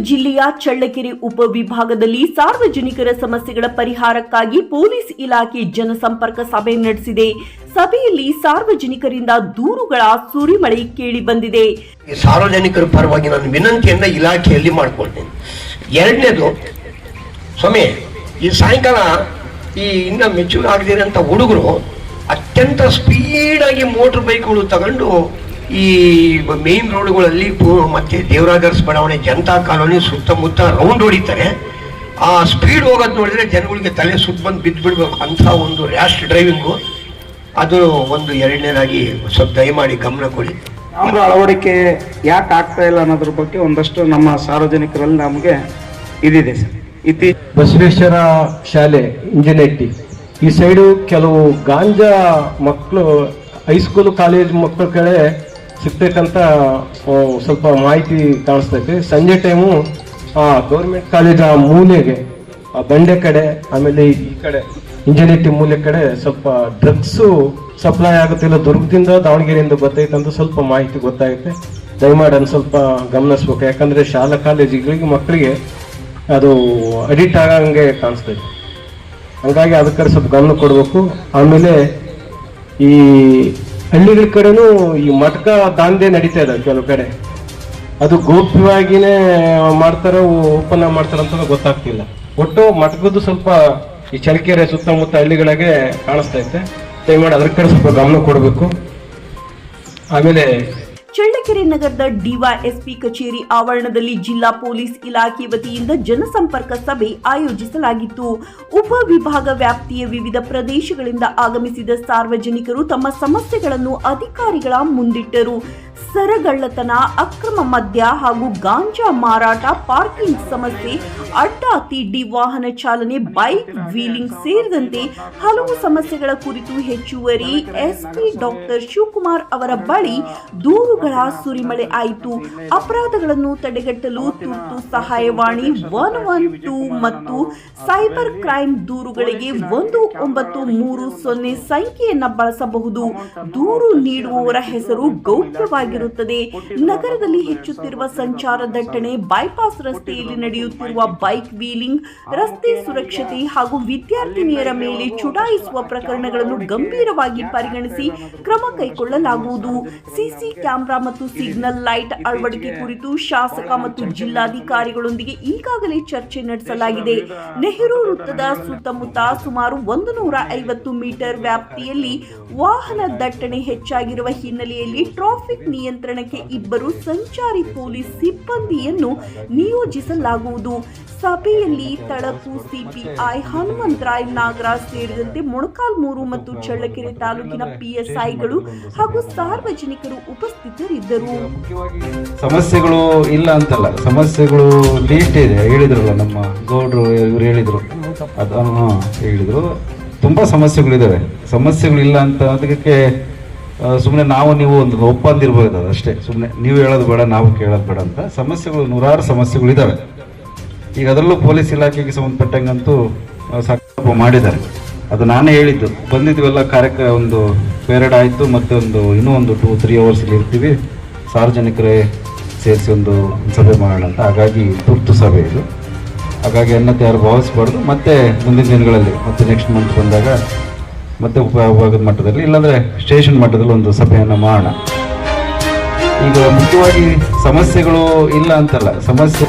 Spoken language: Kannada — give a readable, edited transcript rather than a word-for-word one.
ಜಿಲ್ಲೆಯ ಚಳ್ಳಕೆರೆ ಉಪವಿಭಾಗದಲ್ಲಿ ಸಾರ್ವಜನಿಕರ ಸಮಸ್ಯೆಗಳ ಪರಿಹಾರಕ್ಕಾಗಿ ಪೊಲೀಸ್ ಇಲಾಖೆ ಜನಸಂಪರ್ಕ ಸಭೆ ನಡೆಸಿದೆ. ಸಭೆಯಲ್ಲಿ ಸಾರ್ವಜನಿಕರಿಂದ ದೂರುಗಳ ಸುರಿಮಳೆ ಕೇಳಿ ಬಂದಿದೆ. ಸಾರ್ವಜನಿಕರ ಪರವಾಗಿ ನಾನು ವಿನಂತಿಯನ್ನ ಇಲಾಖೆಯಲ್ಲಿ ಮಾಡ್ಕೊಳ್ತೇನೆ. ಎರಡನೇದು, ಸ್ವಾಮಿ, ಈ ಸಾಯಂಕಾಲ ಇನ್ನ ಮೆಚೂರ್ ಆಗದಿರಂತ ಹುಡುಗರು ಅತ್ಯಂತ ಸ್ಪೀಡ್ ಆಗಿ ಮೋಟರ್ ಬೈಕ್ಗಳು ತಗೊಂಡು ಈ ಮೇನ್ ರೋಡ್ಗಳಲ್ಲಿ ಮತ್ತೆ ದೇವರಾಜರ್ಸ್ ಬಡಾವಣೆ, ಜನತಾ ಕಾಲೋನಿ ಸುತ್ತಮುತ್ತ ರೌಂಡ್ ಹೊಡಿತಾರೆ. ಆ ಸ್ಪೀಡ್ ಹೋಗೋದು ನೋಡಿದ್ರೆ ಜನಗಳಿಗೆ ತಲೆ ಸುತ್ತ ಬಂದು ಬಿದ್ದು ಬಿಡ್ಬೇಕು ಅಂತ ಒಂದು ರ್ಯಾಶ್ ಡ್ರೈವಿಂಗು, ಅದು ಒಂದು. ಎರಡನೇದಾಗಿ ಸ್ವಲ್ಪ ದಯಮಾಡಿ ಗಮನ ಕೊಡಿ. ಕ್ಯಾಮ್ರಾ ಅಳವಡಿಕೆ ಯಾಕೆ ಆಗ್ತಾ ಇಲ್ಲ ಅನ್ನೋದ್ರ ಬಗ್ಗೆ ಒಂದಷ್ಟು ನಮ್ಮ ಸಾರ್ವಜನಿಕರಲ್ಲಿ ನಮಗೆ ಇದಿದೆ ಸರ್. ಬಸವೇಶ್ವರ ಶಾಲೆ ಇಂಜಿನಿಯಟ್ಟಿ ಈ ಸೈಡು ಕೆಲವು ಗಾಂಜಾ ಮಕ್ಕಳು ಹೈಸ್ಕೂಲ್ ಕಾಲೇಜ್ ಮಕ್ಕಳ ಕಡೆ ಸಿಗ್ಬೇಕಂತ ಸ್ವಲ್ಪ ಮಾಹಿತಿ ಕಾಣಿಸ್ತೈತೆ. ಸಂಜೆ ಟೈಮು ಗೌರ್ಮೆಂಟ್ ಕಾಲೇಜ್ ಆ ಮೂಲೆಗೆ, ಆ ಬಂಡೆ ಕಡೆ, ಆಮೇಲೆ ಈ ಕಡೆ ಇಂಜಿನಿಯಟ್ಟಿ ಮೂಲೆ ಕಡೆ ಸ್ವಲ್ಪ ಡ್ರಗ್ಸು ಸಪ್ಲೈ ಆಗುತ್ತಿಲ್ಲ. ದುರ್ಗದಿಂದ ದಾವಣಗೆರೆಯಿಂದ ಬರ್ತೈತೆ ಅಂತ ಸ್ವಲ್ಪ ಮಾಹಿತಿ ಗೊತ್ತಾಗುತ್ತೆ. ದಯಮಾಡಿ ಅದನ್ನು ಸ್ವಲ್ಪ ಗಮನಿಸ್ಬೇಕು. ಯಾಕಂದರೆ ಶಾಲಾ ಕಾಲೇಜುಗಳಿಗೆ ಮಕ್ಕಳಿಗೆ ಅದು ಅಡಿಕ್ಟ್ ಆಗಂಗೆ ಕಾಣಿಸ್ತೈತೆ. ಹಂಗಾಗಿ ಅದಕ್ಕೆ ಸ್ವಲ್ಪ ಗಮನ ಕೊಡಬೇಕು. ಆಮೇಲೆ ಈ ಹಳ್ಳಿಗಳ ಕಡೆನೂ ಈ ಮಟಕ ದಾಂಧೆ ನಡೀತಾ ಇದೆ ಕೆಲವು ಕಡೆ. ಅದು ಗೌಪ್ಯವಾಗಿಯೇ ಮಾಡ್ತಾರೋ ಓಪನ್ ಮಾಡ್ತಾರ ಅಂತ ಗೊತ್ತಾಗ್ತಿಲ್ಲ. ಒಟ್ಟು ಮಟಕದ್ದು ಸ್ವಲ್ಪ ಈ ಚಳ್ಳಕೆರೆ ಸುತ್ತಮುತ್ತ ಹಳ್ಳಿಗಳಿಗೆ ಕಾಣಿಸ್ತೈತೆ. ದಯಮಾಡಿ ಅದ್ರ ಕಡೆ ಸ್ವಲ್ಪ ಗಮನ ಕೊಡಬೇಕು. ಆಮೇಲೆ ಚಳ್ಳಕೆರೆ ನಗರದ ಡಿವೈಎಸ್ಪಿ ಕಚೇರಿ ಆವರಣದಲ್ಲಿ ಜಿಲ್ಲಾ ಪೊಲೀಸ್ ಇಲಾಖೆ ವತಿಯಿಂದ ಜನಸಂಪರ್ಕ ಸಭೆ ಆಯೋಜಿಸಲಾಗಿತ್ತು. ಉಪವಿಭಾಗ ವ್ಯಾಪ್ತಿಯ ವಿವಿಧ ಪ್ರದೇಶಗಳಿಂದ ಆಗಮಿಸಿದ ಸಾರ್ವಜನಿಕರು ತಮ್ಮ ಸಮಸ್ಯೆಗಳನ್ನು ಅಧಿಕಾರಿಗಳ ಮುಂದಿಟ್ಟರು. ಸರಗಳ್ಳತನ, ಅಕ್ರಮ ಮದ್ಯ ಹಾಗೂ ಗಾಂಜಾ ಮಾರಾಟ, ಪಾರ್ಕಿಂಗ್ ಸಮಸ್ಯೆ, ಅಡ್ಡ-ತಿಡ್ಡಿ ವಾಹನ ಚಾಲನೆ, ಬೈಕ್ ವೀಲಿಂಗ್ ಸೇರಿದಂತೆ ಹಲವು ಸಮಸ್ಯೆಗಳ ಕುರಿತು ಹೆಚ್ಚುವರಿ ಎಸ್ಪಿ ಡಾಕ್ಟರ್ ಶಿವಕುಮಾರ್ ಅವರ ಬಳಿ ದೂರುಗಳ ಸುರಿಮಳೆ ಆಯಿತು. ಅಪರಾಧಗಳನ್ನು ತಡೆಗಟ್ಟಲು ತುರ್ತು ಸಹಾಯವಾಣಿ 112 ಮತ್ತು ಸೈಬರ್ ಕ್ರೈಮ್ ದೂರುಗಳಿಗೆ 1930 ಸಂಖ್ಯೆಯನ್ನ ಬಳಸಬಹುದು. ದೂರು ನೀಡುವವರ ಹೆಸರು ಗೌಪ್ಯವಾಗಿರುತ್ತದೆ. ನಗರದಲ್ಲಿ ಹೆಚ್ಚುತ್ತಿರುವ ಸಂಚಾರ ದಟ್ಟಣೆ, ಬೈಪಾಸ್ ರಸ್ತೆಯಲ್ಲಿ ನಡೆಯುತ್ತಿರುವ ಬೈಕ್ ವೀಲಿಂಗ್, ರಸ್ತೆ ಸುರಕ್ಷತೆ ಹಾಗೂ ವಿದ್ಯಾರ್ಥಿನಿಯರ ಮೇಲೆ ಚುಡಾಯಿಸುವ ಪ್ರಕರಣಗಳನ್ನು ಗಂಭೀರವಾಗಿ ಪರಿಗಣಿಸಿ ಕ್ರಮ ಕೈಗೊಳ್ಳಲಾಗುವುದು. ಸಿಸಿ ಕ್ಯಾಮೆರಾ ಮತ್ತು ಸಿಗ್ನಲ್ ಲೈಟ್ ಅಳವಡಿಕೆ ಕುರಿತು ಶಾಸಕ ಮತ್ತು ಜಿಲ್ಲಾಧಿಕಾರಿಗಳೊಂದಿಗೆ ಈಗಾಗಲೇ ಚರ್ಚೆ ನಡೆಸಲಾಗಿದೆ. ನೆಹರು ವೃತ್ತದ ಸುತ್ತಮುತ್ತ ಸುಮಾರು 150 ಮೀಟರ್ ವ್ಯಾಪ್ತಿಯಲ್ಲಿ ವಾಹನ ದಟ್ಟಣೆ ಹೆಚ್ಚಾಗಿರುವ ಹಿನ್ನೆಲೆಯಲ್ಲಿ ಟ್ರಾಫಿಕ್ ನಿಯಂತ್ರಣಕ್ಕೆ 2 ಸಂಚಾರಿ ಪೊಲೀಸ್ ಸಿಬ್ಬಂದಿಯನ್ನು ನಿಯೋಜಿಸಲಾಗುವುದು. ಸಭೆಯಲ್ಲಿ ತಳಕು ಸಿಪಿಐ ಹನುಮಂತರಾಯ್ ನಾಗರಾಜ್ ಸೇರಿದಂತೆ ಮೊಳಕಾಲ್ಮೂರು ಮತ್ತು ಚಳ್ಳಕೆರೆ ತಾಲೂಕಿನ ಪಿಎಸ್ಐಗಳು ಹಾಗೂ ಸಾರ್ವಜನಿಕರು ಉಪಸ್ಥಿತರಿದ್ದರು. ಸಮಸ್ಯೆಗಳು ಇಲ್ಲ ಅಂತಲ್ಲ, ಸಮಸ್ಯೆಗಳು ಲೀಸ್ಟ್ ಇದೆ. ಹೇಳಿದ್ರಲ್ಲ ನಮ್ಮ ಗೌಡ್ರು, ಇವರು ಹೇಳಿದ್ರು, ಹೇಳಿದ್ರು ತುಂಬಾ ಸಮಸ್ಯೆಗಳಿದ್ದಾವೆ. ಸಮಸ್ಯೆಗಳಿಲ್ಲ ಅಂತ ಅದಕ್ಕೆ ಸುಮ್ಮನೆ ನಾವು ನೀವು ಒಂದು ಒಪ್ಪಂದಿರ್ಬೋದು ಅಷ್ಟೇ. ಸುಮ್ಮನೆ ನೀವು ಹೇಳೋದು ಬೇಡ, ನಾವು ಕೇಳೋದು ಬೇಡ ಅಂತ. ಸಮಸ್ಯೆಗಳು ನೂರಾರು ಸಮಸ್ಯೆಗಳಿದ್ದಾವೆ. ಈಗ ಅದರಲ್ಲೂ ಪೊಲೀಸ್ ಇಲಾಖೆಗೆ ಸಂಬಂಧಪಟ್ಟಂಗಂತೂ ಸಾಕು ಮಾಡಿದ್ದಾರೆ. ಅದು ನಾನೇ ಹೇಳಿದ್ದು, ಬಂದಿದ್ವೆಲ್ಲ ಕಾರ್ಯಕ್ರಮ, ಒಂದು ಪೇರಡ್ ಆಯಿತು, ಮತ್ತೆ ಇನ್ನೂ ಒಂದು 2-3 ಅವರ್ಸ್ ಇರ್ತೀವಿ, ಸಾರ್ವಜನಿಕರೇ ಸೇರಿಸಿ ಒಂದು ಸಭೆ ಮಾಡೋಣ ಅಂತ. ಹಾಗಾಗಿ ತುರ್ತು ಸಭೆ ಇದು. ಹಾಗಾಗಿ ಅನ್ನತ್ತೆ ಯಾರು ಭಾವಿಸಬಾರ್ದು. ಮತ್ತೆ ಮುಂದಿನ ದಿನಗಳಲ್ಲಿ ಮತ್ತೆ ನೆಕ್ಸ್ಟ್ ಮಂತ್ ಬಂದಾಗ ಮತ್ತೆ ಉಪವಿಭಾಗದ ಮಟ್ಟದಲ್ಲಿ, ಇಲ್ಲಾಂದರೆ ಸ್ಟೇಷನ್ ಮಟ್ಟದಲ್ಲಿ ಒಂದು ಸಭೆಯನ್ನು ಮಾಡೋಣ. ಈಗ ಮುಖ್ಯವಾಗಿ ಸಮಸ್ಯೆಗಳು ಇಲ್ಲ ಅಂತಲ್ಲ, ಸಮಸ್ಯೆ